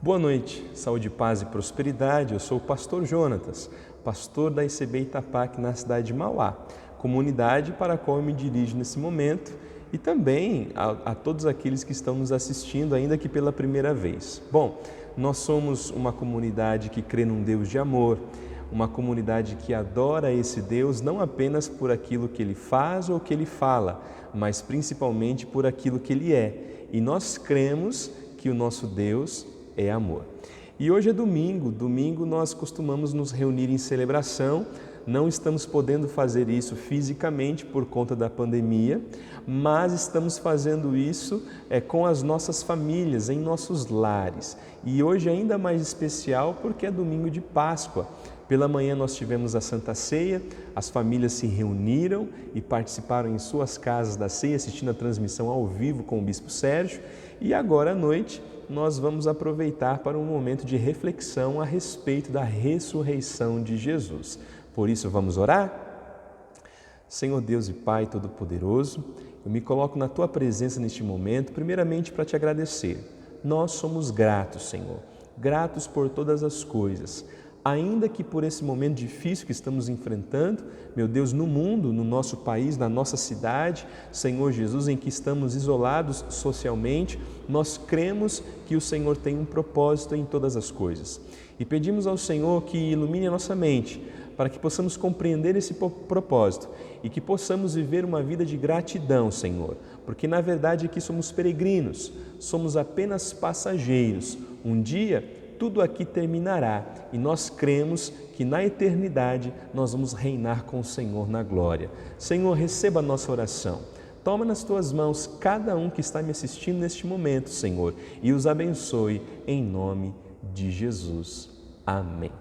Boa noite, saúde, paz e prosperidade. Eu sou o pastor Jonatas, pastor da ICB Itapac na cidade de Mauá, comunidade para a qual eu me dirijo nesse momento, e também a todos aqueles que estão nos assistindo, ainda que pela primeira vez. Bom, nós somos uma comunidade que crê num Deus de amor, uma comunidade que adora esse Deus não apenas por aquilo que Ele faz ou que Ele fala, mas principalmente por aquilo que Ele é. E nós cremos que o nosso Deus é amor. E hoje é domingo nós costumamos nos reunir em celebração. Não estamos podendo fazer isso fisicamente por conta da pandemia, mas estamos fazendo isso com as nossas famílias, em nossos lares. E hoje é ainda mais especial porque é domingo de Páscoa. Pela manhã nós tivemos a Santa Ceia, as famílias se reuniram e participaram em suas casas da ceia, assistindo a transmissão ao vivo com o Bispo Sérgio. E agora à noite nós vamos aproveitar para um momento de reflexão a respeito da ressurreição de Jesus. Por isso, vamos orar? Senhor Deus e Pai Todo-Poderoso, eu me coloco na Tua presença neste momento, primeiramente para Te agradecer. Nós somos gratos, Senhor, gratos por todas as coisas. Ainda que por esse momento difícil que estamos enfrentando, meu Deus, no mundo, no nosso país, na nossa cidade, Senhor Jesus, em que estamos isolados socialmente, nós cremos que o Senhor tem um propósito em todas as coisas. E pedimos ao Senhor que ilumine a nossa mente, para que possamos compreender esse propósito e que possamos viver uma vida de gratidão, Senhor, porque na verdade aqui somos peregrinos, somos apenas passageiros. Um dia tudo aqui terminará e nós cremos que na eternidade nós vamos reinar com o Senhor na glória. Senhor, receba a nossa oração. Toma nas Tuas mãos cada um que está me assistindo neste momento, Senhor, e os abençoe em nome de Jesus. Amém.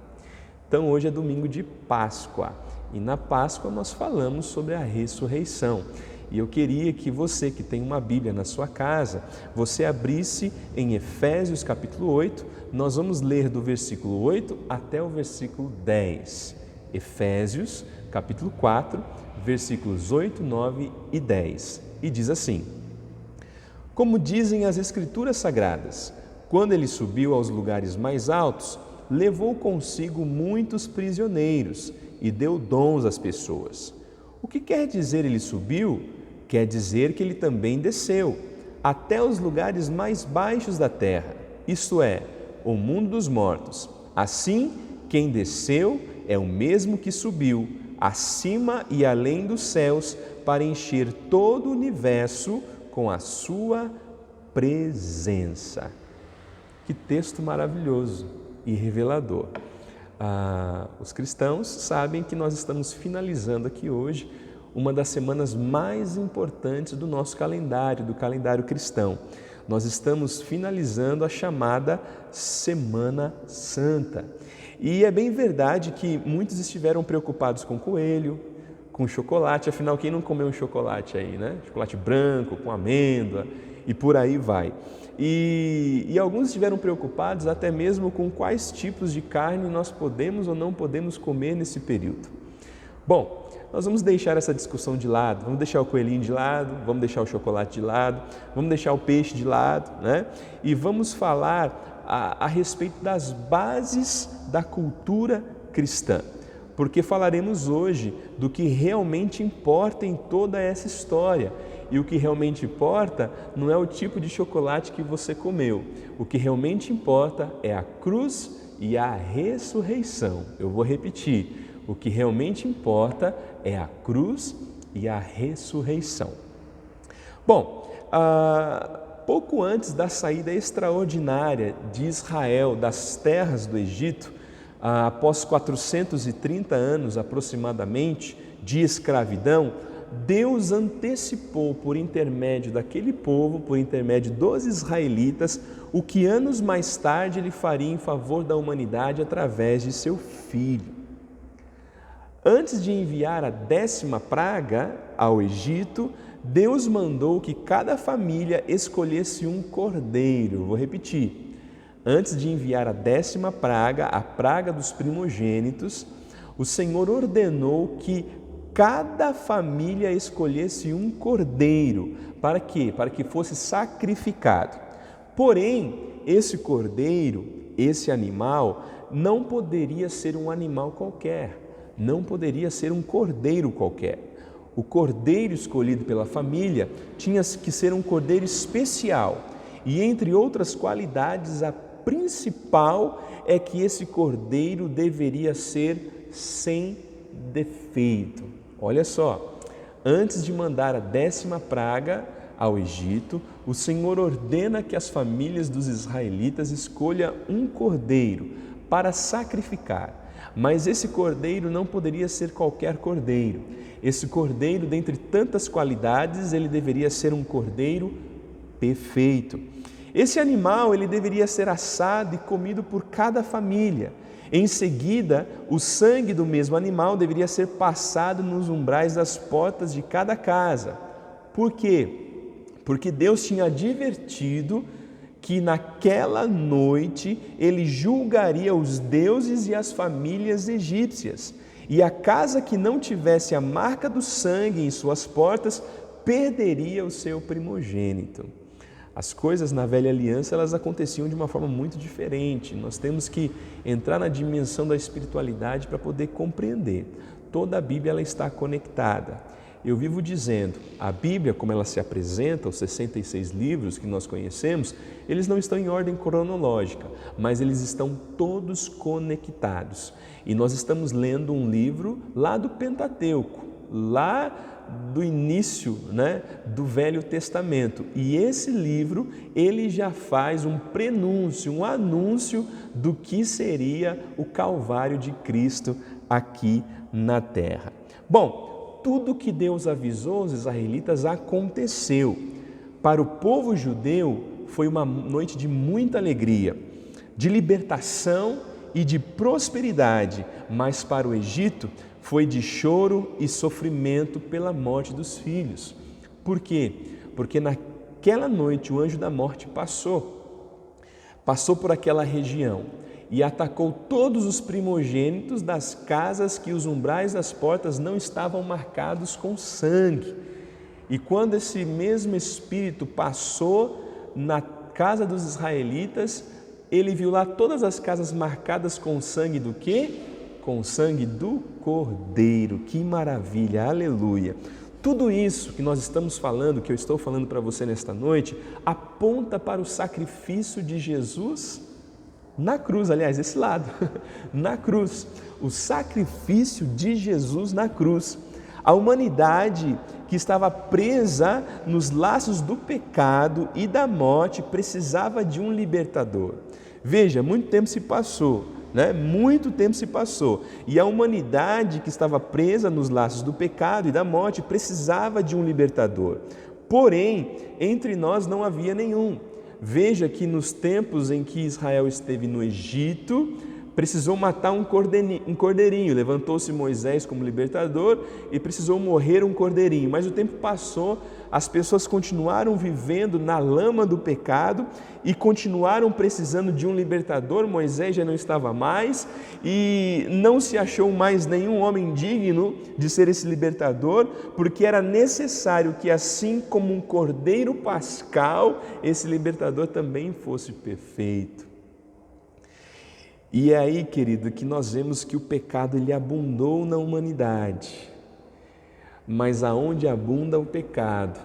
Então hoje é domingo de Páscoa e na Páscoa nós falamos sobre a ressurreição. E eu queria que você que tem uma Bíblia na sua casa, você abrisse em Efésios capítulo 8, nós vamos ler do versículo 8 até o versículo 10. Efésios capítulo 4, versículos 8, 9 e 10. E diz assim: Como dizem as Escrituras Sagradas, quando ele subiu aos lugares mais altos, levou consigo muitos prisioneiros e deu dons às pessoas. O que quer dizer ele subiu? Quer dizer que ele também desceu até os lugares mais baixos da terra, isto é, o mundo dos mortos. Assim, quem desceu é o mesmo que subiu, acima e além dos céus, para encher todo o universo com a sua presença. Que texto maravilhoso e revelador. Os cristãos sabem que nós estamos finalizando aqui hoje uma das semanas mais importantes do nosso calendário, do calendário cristão. Nós estamos finalizando a chamada Semana Santa. E é bem verdade que muitos estiveram preocupados com coelho, com chocolate, afinal quem não comeu um chocolate aí, né? Chocolate branco, com amêndoa e por aí vai. E alguns estiveram preocupados até mesmo com quais tipos de carne nós podemos ou não podemos comer nesse período. Bom, nós vamos deixar essa discussão de lado, vamos deixar o coelhinho de lado, vamos deixar o chocolate de lado, vamos deixar o peixe de lado, né? E vamos falar a respeito das bases da cultura cristã, porque falaremos hoje do que realmente importa em toda essa história. E o que realmente importa não é o tipo de chocolate que você comeu. O que realmente importa é a cruz e a ressurreição. Eu vou repetir. O que realmente importa é a cruz e a ressurreição. Bom, pouco antes da saída extraordinária de Israel das terras do Egito, após 430 anos aproximadamente de escravidão, Deus antecipou por intermédio daquele povo, por intermédio dos israelitas, o que anos mais tarde ele faria em favor da humanidade através de seu Filho. Antes de enviar a 10ª praga ao Egito, Deus mandou que cada família escolhesse um cordeiro. Vou repetir. Antes de enviar a 10ª praga, a praga dos primogênitos, o Senhor ordenou que cada família escolhesse um cordeiro. Para quê? Para que fosse sacrificado. Porém, esse cordeiro, esse animal, não poderia ser um animal qualquer, não poderia ser um cordeiro qualquer. O cordeiro escolhido pela família tinha que ser um cordeiro especial. E entre outras qualidades, a principal é que esse cordeiro deveria ser sem defeito. Olha só, antes de mandar a 10ª praga ao Egito, o Senhor ordena que as famílias dos israelitas escolham um cordeiro para sacrificar. Mas esse cordeiro não poderia ser qualquer cordeiro. Esse cordeiro, dentre tantas qualidades, ele deveria ser um cordeiro perfeito. Esse animal, ele deveria ser assado e comido por cada família. Em seguida, o sangue do mesmo animal deveria ser passado nos umbrais das portas de cada casa. Por quê? Porque Deus tinha advertido que naquela noite ele julgaria os deuses e as famílias egípcias. E a casa que não tivesse a marca do sangue em suas portas perderia o seu primogênito. As coisas na velha aliança, elas aconteciam de uma forma muito diferente. Nós temos que entrar na dimensão da espiritualidade para poder compreender. Toda a Bíblia ela está conectada. Eu vivo dizendo, a Bíblia, como ela se apresenta, os 66 livros que nós conhecemos, eles não estão em ordem cronológica, mas eles estão todos conectados. E nós estamos lendo um livro lá do Pentateuco, lá do início, do Velho Testamento. E esse livro, ele já faz um prenúncio, um anúncio do que seria o Calvário de Cristo aqui na terra. Bom, tudo que Deus avisou os israelitas aconteceu. Para o povo judeu foi uma noite de muita alegria, de libertação e de prosperidade, mas para o Egito foi de choro e sofrimento pela morte dos filhos. Por quê? Porque naquela noite o anjo da morte passou por aquela região e atacou todos os primogênitos das casas que os umbrais das portas não estavam marcados com sangue. E quando esse mesmo espírito passou na casa dos israelitas, ele viu lá todas as casas marcadas com sangue do quê? Com sangue do Cordeiro. Que maravilha, aleluia! Tudo isso que nós estamos falando, que eu estou falando para você nesta noite, aponta para o sacrifício de Jesus na cruz, aliás, esse lado, na cruz, o sacrifício de Jesus na cruz. A humanidade que estava presa nos laços do pecado e da morte precisava de um libertador. Veja, muito tempo se passou, Muito tempo se passou e a humanidade que estava presa nos laços do pecado e da morte precisava de um libertador. Porém, entre nós não havia nenhum. Veja que nos tempos em que Israel esteve no Egito, precisou matar um cordeirinho. Levantou-se Moisés como libertador e precisou morrer um cordeirinho. Mas o tempo passou, as pessoas continuaram vivendo na lama do pecado e continuaram precisando de um libertador. Moisés já não estava mais e não se achou mais nenhum homem digno de ser esse libertador, porque era necessário que, assim como um cordeiro pascal, esse libertador também fosse perfeito. E é aí, querido, que nós vemos que o pecado ele abundou na humanidade. Mas aonde abunda o pecado,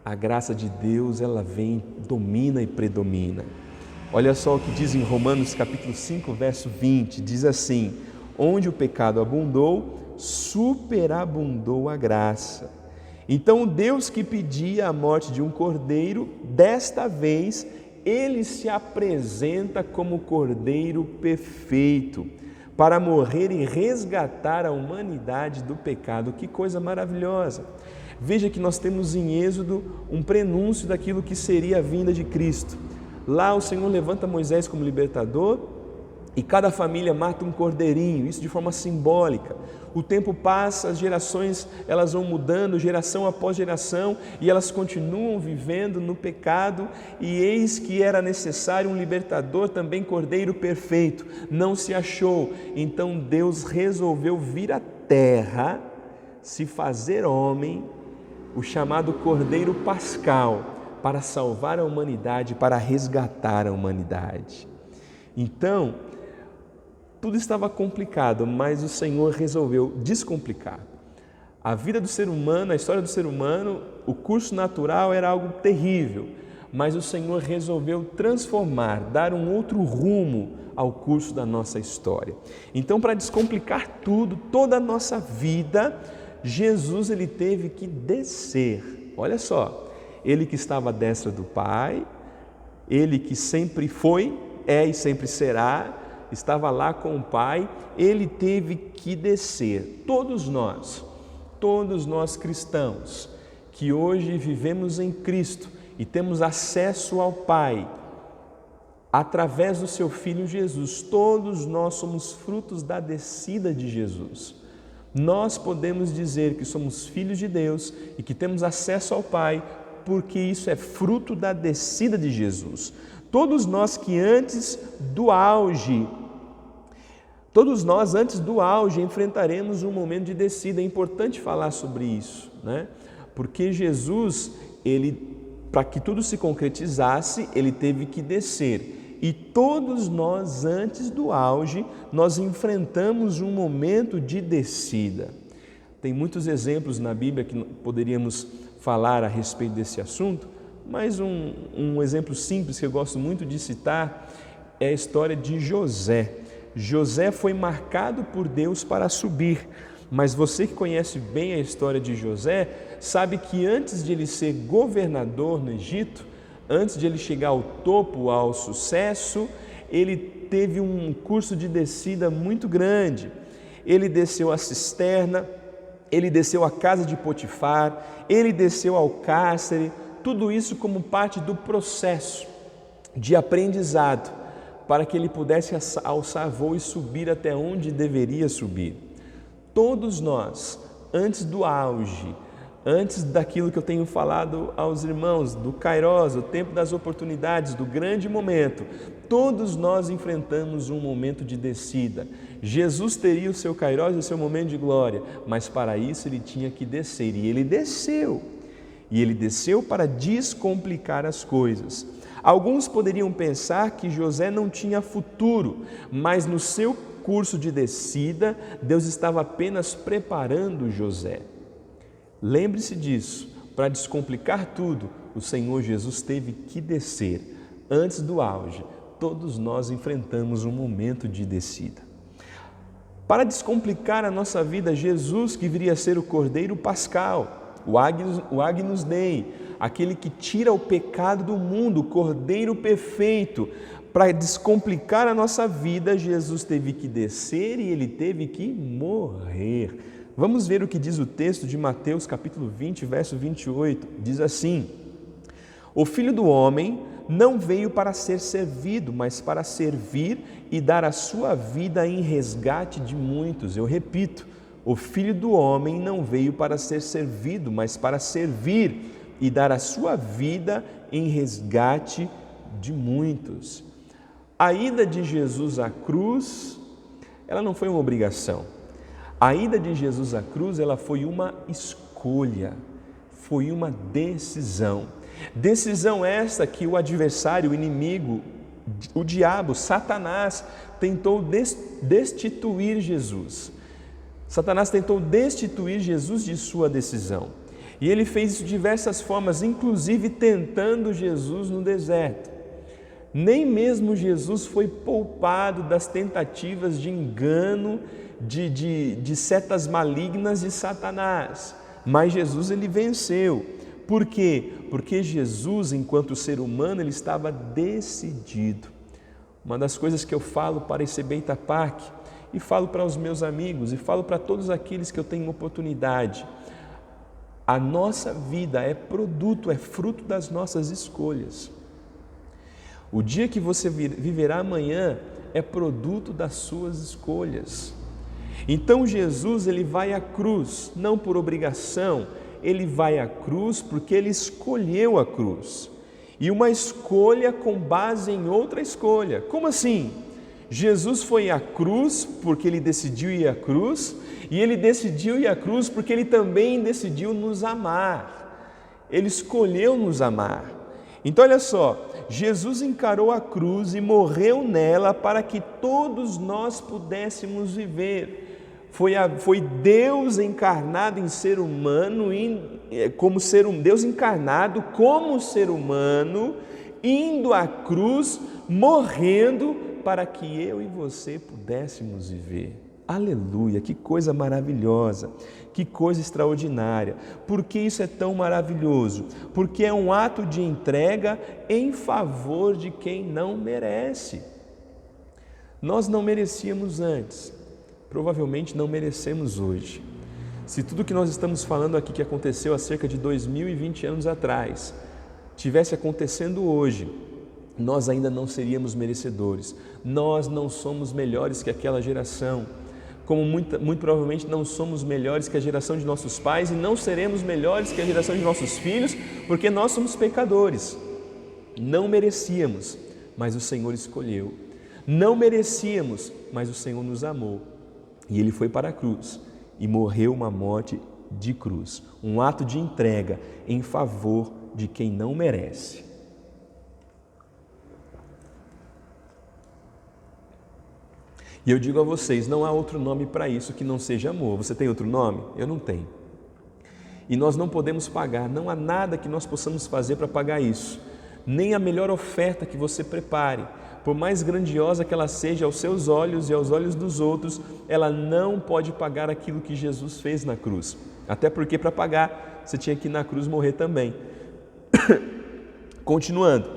a graça de Deus ela vem, domina e predomina. Olha só o que diz em Romanos capítulo 5, verso 20, diz assim: onde o pecado abundou, superabundou a graça. Então o Deus que pedia a morte de um cordeiro, desta vez ele se apresenta como cordeiro perfeito, para morrer e resgatar a humanidade do pecado. Que coisa maravilhosa! Veja que nós temos em Êxodo um prenúncio daquilo que seria a vinda de Cristo. Lá o Senhor levanta Moisés como libertador e cada família mata um cordeirinho, isso de forma simbólica. O tempo passa, as gerações elas vão mudando, geração após geração, e elas continuam vivendo no pecado, e eis que era necessário um libertador, também cordeiro perfeito. Não se achou, então Deus resolveu vir à terra, se fazer homem, o chamado cordeiro pascal, para salvar a humanidade, para resgatar a humanidade. Então, tudo estava complicado, mas o Senhor resolveu descomplicar. A vida do ser humano, a história do ser humano, o curso natural era algo terrível, mas o Senhor resolveu transformar, dar um outro rumo ao curso da nossa história. Então, para descomplicar tudo, toda a nossa vida, Jesus ele teve que descer. Olha só, ele que estava à destra do Pai, ele que sempre foi, é e sempre será, estava lá com o Pai, ele teve que descer. Todos nós cristãos, que hoje vivemos em Cristo e temos acesso ao Pai, através do seu Filho Jesus, todos nós somos frutos da descida de Jesus. Nós podemos dizer que somos filhos de Deus e que temos acesso ao Pai, porque isso é fruto da descida de Jesus. Todos nós antes do auge enfrentaremos um momento de descida. É importante falar sobre isso, né? Porque Jesus, para que tudo se concretizasse, ele teve que descer. E todos nós, antes do auge, nós enfrentamos um momento de descida. Tem muitos exemplos na Bíblia que poderíamos falar a respeito desse assunto, mas um exemplo simples que eu gosto muito de citar é a história de José. José foi marcado por Deus para subir, mas você que conhece bem a história de José, sabe que antes de ele ser governador no Egito, antes de ele chegar ao topo, ao sucesso, ele teve um curso de descida muito grande. Ele desceu a cisterna, ele desceu a casa de Potifar, ele desceu ao cárcere, tudo isso como parte do processo de aprendizado, para que ele pudesse alçar voo e subir até onde deveria subir. Todos nós, antes do auge, antes daquilo que eu tenho falado aos irmãos, do Kairos, o tempo das oportunidades, do grande momento, todos nós enfrentamos um momento de descida. Jesus teria o seu Kairos e o seu momento de glória, mas para isso ele tinha que descer, e ele desceu. E ele desceu para descomplicar as coisas. Alguns poderiam pensar que José não tinha futuro, mas no seu curso de descida, Deus estava apenas preparando José. Lembre-se disso, para descomplicar tudo, o Senhor Jesus teve que descer. Antes do auge, todos nós enfrentamos um momento de descida. Para descomplicar a nossa vida, Jesus, que viria a ser o Cordeiro Pascal, o Agnus Dei, aquele que tira o pecado do mundo, o Cordeiro perfeito, para descomplicar a nossa vida, Jesus teve que descer e ele teve que morrer. Vamos ver o que diz o texto de Mateus capítulo 20, verso 28. Diz assim: o Filho do Homem não veio para ser servido, mas para servir e dar a sua vida em resgate de muitos. Eu repito, o Filho do Homem não veio para ser servido, mas para servir e dar a sua vida em resgate de muitos. A ida de Jesus à cruz, ela não foi uma obrigação. A ida de Jesus à cruz, ela foi uma escolha, foi uma decisão. Decisão esta que o adversário, o inimigo, o diabo, Satanás, tentou destituir Jesus. Satanás tentou destituir Jesus de sua decisão. E ele fez isso de diversas formas, inclusive tentando Jesus no deserto. Nem mesmo Jesus foi poupado das tentativas de engano, de setas malignas de Satanás, mas Jesus ele venceu. Por quê? Porque Jesus, enquanto ser humano, ele estava decidido. Uma das coisas que eu falo para esse Itapac, e falo para os meus amigos, e falo para todos aqueles que eu tenho oportunidade, a nossa vida é produto, é fruto das nossas escolhas. O dia que você viverá amanhã é produto das suas escolhas. Então Jesus ele vai à cruz, não por obrigação, ele vai à cruz porque ele escolheu a cruz. E uma escolha com base em outra escolha. Como assim? Jesus foi à cruz porque ele decidiu ir à cruz, e ele decidiu ir à cruz porque ele também decidiu nos amar. Ele escolheu nos amar. Então olha só, Jesus encarou a cruz e morreu nela para que todos nós pudéssemos viver. Foi Deus encarnado em ser humano, Deus encarnado como ser humano, indo à cruz, morrendo para que eu e você pudéssemos viver. Aleluia, que coisa maravilhosa, que coisa extraordinária. Por que isso é tão maravilhoso? Porque é um ato de entrega em favor de quem não merece. Nós não merecíamos antes, provavelmente não merecemos hoje. Se tudo que nós estamos falando aqui que aconteceu há cerca de 2020 anos atrás, tivesse acontecendo hoje, nós ainda não seríamos merecedores. Nós não somos melhores que aquela geração, como muito provavelmente não somos melhores que a geração de nossos pais e não seremos melhores que a geração de nossos filhos, porque nós somos pecadores. Não merecíamos, mas o Senhor escolheu. Não merecíamos, mas o Senhor nos amou. E Ele foi para a cruz e morreu uma morte de cruz, um ato de entrega em favor de quem não merece. E eu digo a vocês, não há outro nome para isso que não seja amor. Você tem outro nome? Eu não tenho. E nós não podemos pagar, não há nada que nós possamos fazer para pagar isso. Nem a melhor oferta que você prepare, por mais grandiosa que ela seja aos seus olhos e aos olhos dos outros, ela não pode pagar aquilo que Jesus fez na cruz. Até porque para pagar, você tinha que ir na cruz morrer também. Continuando,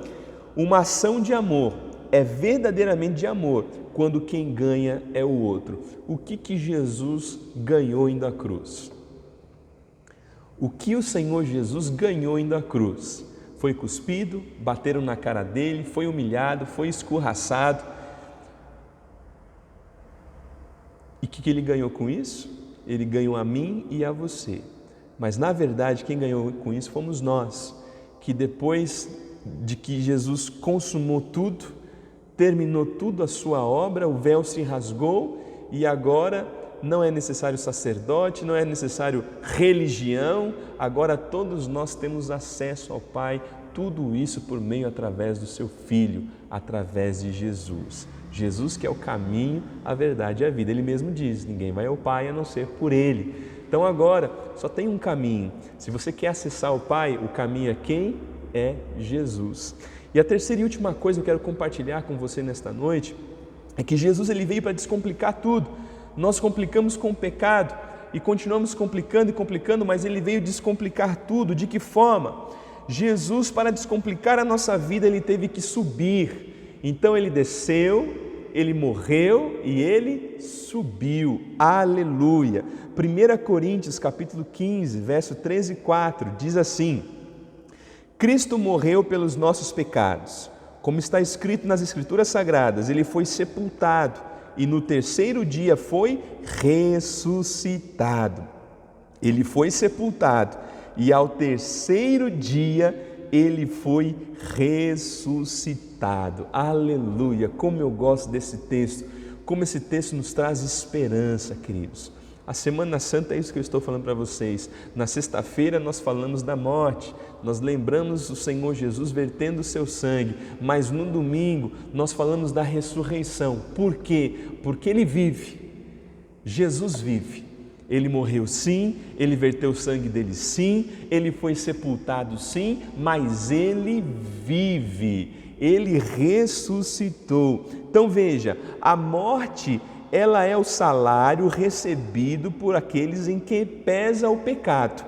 uma ação de amor é verdadeiramente de amor quando quem ganha é o outro. O que Jesus ganhou indo à cruz? O que o Senhor Jesus ganhou indo à cruz? Foi cuspido, bateram na cara dele, foi humilhado, foi escorraçado. E o que ele ganhou com isso? Ele ganhou a mim e a você. Mas na verdade quem ganhou com isso fomos nós, que depois de que Jesus consumou tudo, terminou tudo a sua obra, o véu se rasgou e agora não é necessário sacerdote, não é necessário religião, agora todos nós temos acesso ao Pai, tudo isso por meio através do seu Filho, através de Jesus. Jesus que é o caminho, a verdade e a vida. Ele mesmo diz, ninguém vai ao Pai a não ser por Ele. Então agora só tem um caminho. Se você quer acessar o Pai, o caminho é quem? É Jesus. E a terceira e última coisa que eu quero compartilhar com você nesta noite é que Jesus ele veio para descomplicar tudo. Nós complicamos com o pecado e continuamos complicando e complicando, mas Ele veio descomplicar tudo. De que forma? Jesus, para descomplicar a nossa vida, Ele teve que subir. Então Ele desceu, Ele morreu e Ele subiu. Aleluia! 1 Coríntios capítulo 15, verso 13 e 4, diz assim: Cristo morreu pelos nossos pecados. Como está escrito nas Escrituras Sagradas, Ele foi sepultado e no terceiro dia foi ressuscitado. Ele foi sepultado e ao terceiro dia Ele foi ressuscitado. Aleluia! Como eu gosto desse texto, como esse texto nos traz esperança, queridos. A Semana Santa é isso que eu estou falando para vocês. Na sexta-feira nós falamos da morte, nós lembramos o Senhor Jesus vertendo o seu sangue, mas no domingo nós falamos da ressurreição. Por quê? Porque Ele vive, Jesus vive. Ele morreu sim, Ele verteu o sangue dele sim, Ele foi sepultado sim, mas Ele vive, Ele ressuscitou. Então veja, a morte ela é o salário recebido por aqueles em quem pesa o pecado.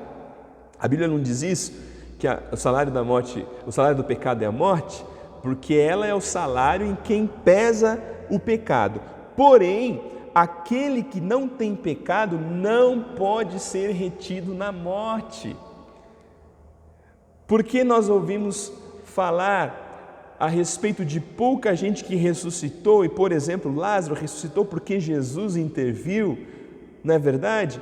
A Bíblia não diz isso, que o salário da morte, o salário do pecado é a morte, porque ela é o salário em quem pesa o pecado. Porém, aquele que não tem pecado não pode ser retido na morte. Porque nós ouvimos falar a respeito de pouca gente que ressuscitou, e por exemplo, Lázaro ressuscitou porque Jesus interviu, não é verdade?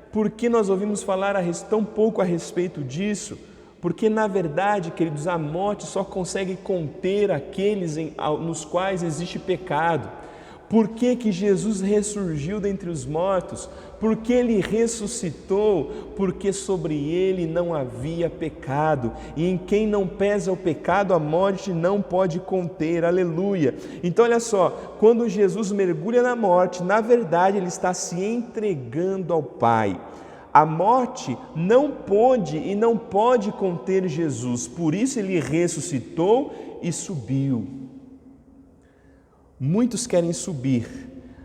Por que nós ouvimos falar tão pouco a respeito disso? Porque na verdade, queridos, a morte só consegue conter aqueles nos quais existe pecado. Por que que Jesus ressurgiu dentre os mortos? Por que Ele ressuscitou? Porque sobre Ele não havia pecado, e em quem não pesa o pecado, a morte não pode conter, aleluia. Então olha só, quando Jesus mergulha na morte, na verdade Ele está se entregando ao Pai. A morte não pôde e não pode conter Jesus, por isso Ele ressuscitou e subiu. Muitos querem subir,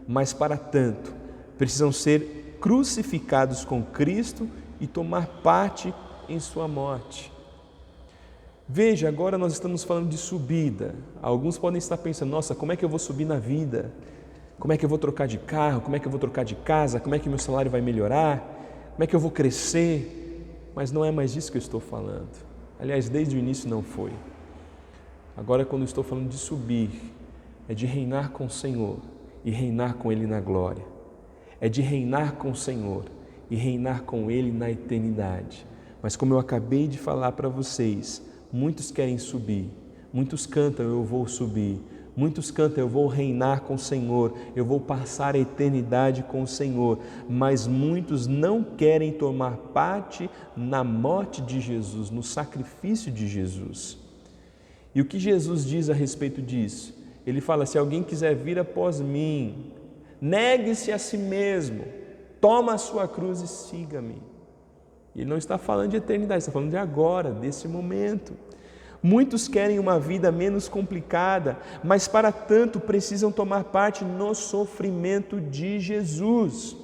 mas para tanto precisam ser crucificados com Cristo e tomar parte em sua morte. Veja, agora nós estamos falando de subida. Alguns podem estar pensando, nossa, como é que eu vou subir na vida? Como é que eu vou trocar de carro? Como é que eu vou trocar de casa? Como é que meu salário vai melhorar? Como é que eu vou crescer? Mas não é mais disso que eu estou falando. Aliás, desde o início não foi. Agora, quando eu estou falando de subir, é de reinar com o Senhor e reinar com Ele na glória. É de reinar com o Senhor e reinar com Ele na eternidade. Mas como eu acabei de falar para vocês, muitos querem subir, muitos cantam, eu vou subir, muitos cantam, eu vou reinar com o Senhor, eu vou passar a eternidade com o Senhor, mas muitos não querem tomar parte na morte de Jesus, no sacrifício de Jesus. E o que Jesus diz a respeito disso? Ele fala, se alguém quiser vir após mim, negue-se a si mesmo, toma a sua cruz e siga-me. Ele não está falando de eternidade, está falando de agora, desse momento. Muitos querem uma vida menos complicada, mas para tanto precisam tomar parte no sofrimento de Jesus.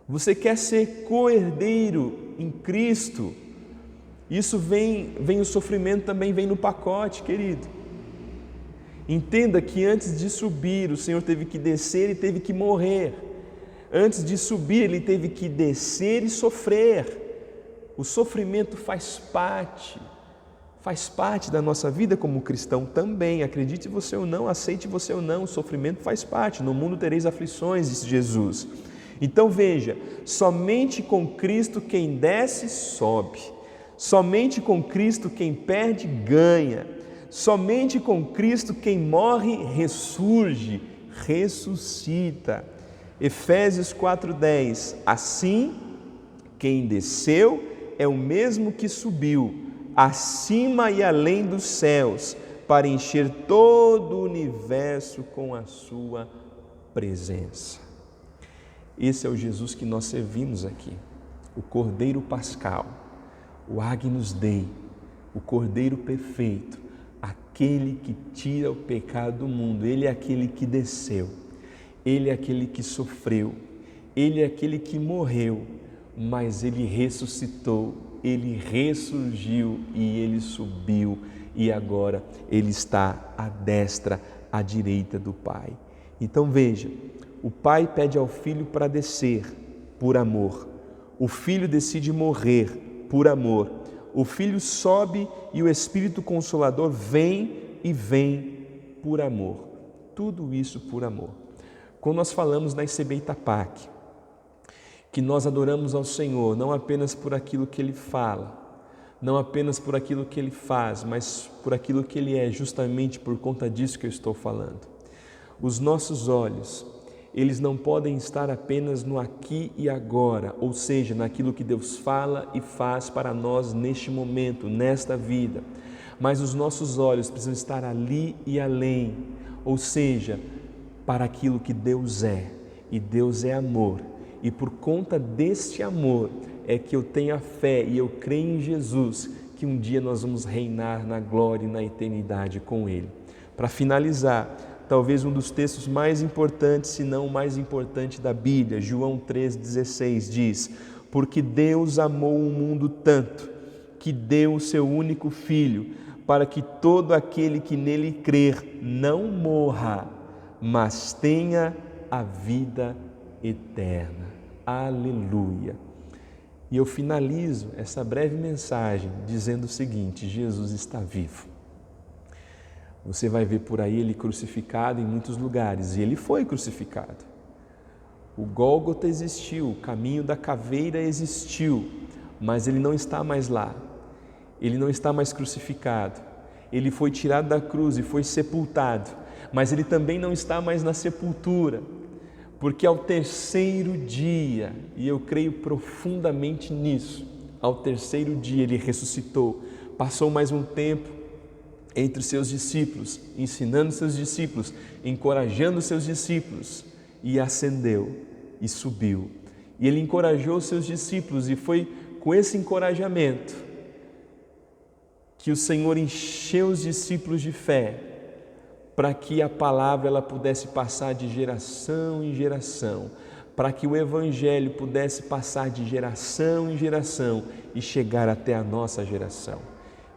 Você quer ser co-herdeiro em Cristo? Isso vem o sofrimento também vem no pacote, querido. Entenda que antes de subir, o Senhor teve que descer e teve que morrer. Antes de subir, Ele teve que descer e sofrer. O sofrimento faz parte da nossa vida como cristão também. Acredite você ou não, aceite você ou não, o sofrimento faz parte. No mundo tereis aflições, disse Jesus. Então veja, somente com Cristo quem desce, sobe. Somente com Cristo quem perde, ganha. Somente com Cristo quem morre, ressurge, ressuscita. Efésios 4:10, assim, quem desceu é o mesmo que subiu, acima e além dos céus, para encher todo o universo com a sua presença. Esse é o Jesus que nós servimos aqui, o Cordeiro Pascal, o Agnus Dei, o Cordeiro Perfeito, aquele que tira o pecado do mundo. Ele é aquele que desceu, Ele é aquele que sofreu, Ele é aquele que morreu, mas Ele ressuscitou, Ele ressurgiu e Ele subiu e agora Ele está à destra, à direita do Pai. Então veja, o Pai pede ao Filho para descer por amor, o Filho decide morrer por amor, o Filho sobe e o Espírito Consolador vem por amor. Tudo isso por amor. Quando nós falamos na ICB Itapac, que nós adoramos ao Senhor, não apenas por aquilo que Ele fala, não apenas por aquilo que Ele faz, mas por aquilo que Ele é, justamente por conta disso que eu estou falando. Os nossos olhos, eles não podem estar apenas no aqui e agora, ou seja, naquilo que Deus fala e faz para nós neste momento, nesta vida. Mas os nossos olhos precisam estar ali e além, ou seja, para aquilo que Deus é. E Deus é amor. E por conta deste amor é que eu tenho a fé e eu creio em Jesus, que um dia nós vamos reinar na glória e na eternidade com Ele. Para finalizar, talvez um dos textos mais importantes, se não o mais importante da Bíblia, João 3,16 diz: porque Deus amou o mundo tanto, que deu o seu único Filho, para que todo aquele que nele crer não morra, mas tenha a vida eterna. Aleluia! E eu finalizo essa breve mensagem dizendo o seguinte: Jesus está vivo. Você vai ver por aí Ele crucificado em muitos lugares, e Ele foi crucificado. O Gólgota existiu, o caminho da caveira existiu, mas Ele não está mais lá. Ele não está mais crucificado. Ele foi tirado da cruz e foi sepultado. mas ele também não está mais na sepultura, porque ao terceiro dia, e eu creio profundamente nisso, ao terceiro dia ele ressuscitou, passou mais um tempo entre os seus discípulos, ensinando seus discípulos, encorajando seus discípulos, e ascendeu e subiu. E ele encorajou seus discípulos, e foi com esse encorajamento que o Senhor encheu os discípulos de fé, para que a palavra ela pudesse passar de geração em geração, para que o Evangelho pudesse passar de geração em geração e chegar até a nossa geração.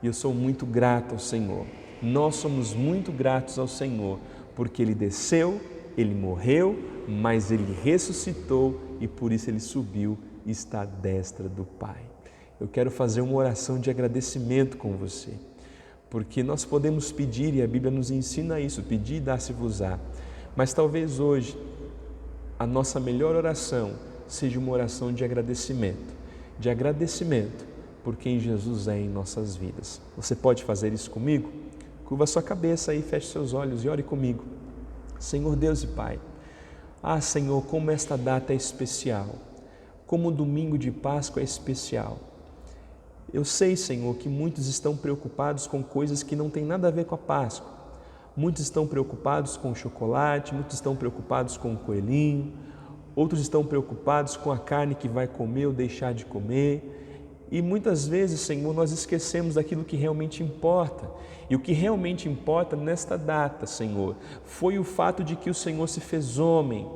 E eu sou muito grato ao Senhor. Nós somos muito gratos ao Senhor, porque Ele desceu, Ele morreu, mas Ele ressuscitou e por isso Ele subiu e está à destra do Pai. Eu quero fazer uma oração de agradecimento com você, porque nós podemos pedir, e a Bíblia nos ensina isso, pedir e dar-se-vos-á, mas talvez hoje a nossa melhor oração seja uma oração de agradecimento por quem Jesus é em nossas vidas. Você pode fazer isso comigo? Curva a sua cabeça aí, feche seus olhos e ore comigo. Senhor Deus e Pai, Senhor, como esta data é especial, como o domingo de Páscoa é especial. Eu sei, Senhor, que muitos estão preocupados com coisas que não têm nada a ver com a Páscoa. Muitos estão preocupados com o chocolate, muitos estão preocupados com o coelhinho, outros estão preocupados com a carne que vai comer ou deixar de comer. E muitas vezes, Senhor, nós esquecemos daquilo que realmente importa. E o que realmente importa nesta data, Senhor, foi o fato de que o Senhor se fez homem.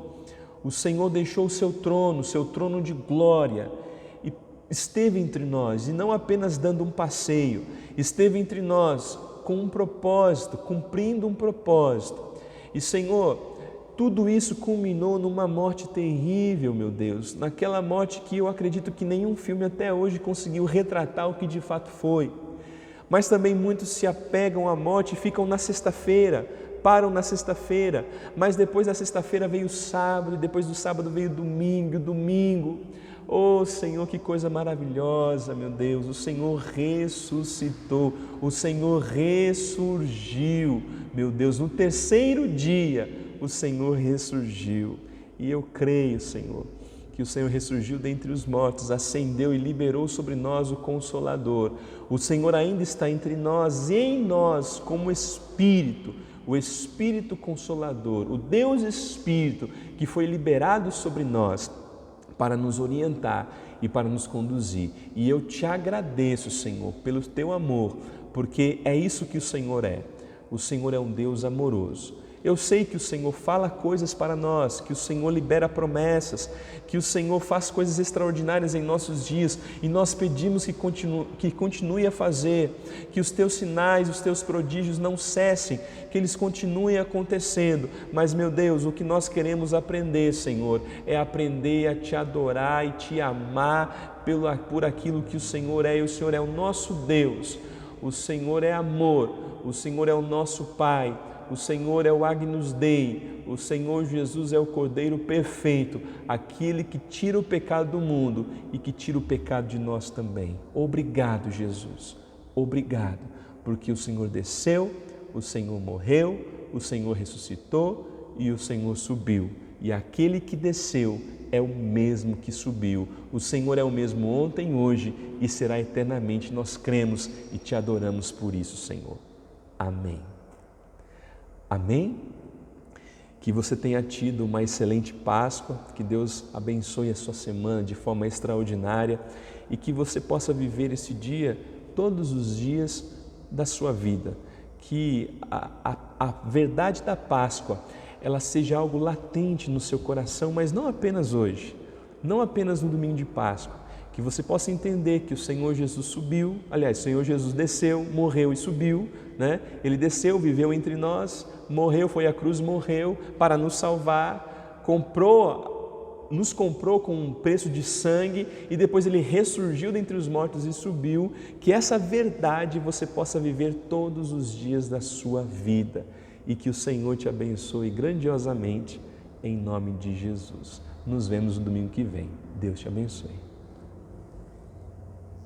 O Senhor deixou o seu trono de glória, e esteve entre nós, e não apenas dando um passeio, esteve entre nós com um propósito, cumprindo um propósito. E, Senhor, tudo isso culminou numa morte terrível, meu Deus, naquela morte que eu acredito que nenhum filme até hoje conseguiu retratar o que de fato foi. Mas também muitos se apegam à morte e ficam na sexta-feira, param na sexta-feira, mas depois da sexta-feira veio o sábado, e depois do sábado veio o domingo. Oh Senhor, que coisa maravilhosa, meu Deus, o Senhor ressuscitou, o Senhor ressurgiu, meu Deus, no terceiro dia o Senhor ressurgiu. E eu creio, Senhor, que o Senhor ressurgiu dentre os mortos, ascendeu e liberou sobre nós o Consolador. O Senhor ainda está entre nós e em nós como Espírito, o Espírito Consolador, o Deus Espírito que foi liberado sobre nós para nos orientar e para nos conduzir. E eu te agradeço, Senhor, pelo teu amor, porque é isso que o Senhor é. O Senhor é um Deus amoroso. Eu sei que o Senhor fala coisas para nós, que o Senhor libera promessas, que o Senhor faz coisas extraordinárias em nossos dias, e nós pedimos que continue a fazer, que os teus sinais, os teus prodígios não cessem, que eles continuem acontecendo. Mas, meu Deus, o que nós queremos aprender, Senhor, é aprender a te adorar e te amar por aquilo que o Senhor é, e o Senhor é o nosso Deus, o Senhor é amor, o Senhor é o nosso Pai, o Senhor é o Agnus Dei, o Senhor Jesus é o Cordeiro perfeito, aquele que tira o pecado do mundo e que tira o pecado de nós também. Obrigado, Jesus, obrigado, porque o Senhor desceu, o Senhor morreu, o Senhor ressuscitou e o Senhor subiu. E aquele que desceu é o mesmo que subiu. O Senhor é o mesmo ontem, hoje e será eternamente. Nós cremos e te adoramos por isso, Senhor. Amém. Amém? Que você tenha tido uma excelente Páscoa, que Deus abençoe a sua semana de forma extraordinária e que você possa viver esse dia todos os dias da sua vida. Que a verdade da Páscoa, ela seja algo latente no seu coração, mas não apenas hoje, não apenas no domingo de Páscoa. Que você possa entender que o Senhor Jesus subiu, aliás, o Senhor Jesus desceu, morreu e subiu, né? Ele desceu, viveu entre nós, morreu, foi à cruz, morreu para nos salvar, nos comprou com um preço de sangue e depois Ele ressurgiu dentre os mortos e subiu. Que essa verdade você possa viver todos os dias da sua vida e que o Senhor te abençoe grandiosamente em nome de Jesus. Nos vemos no domingo que vem. Deus te abençoe.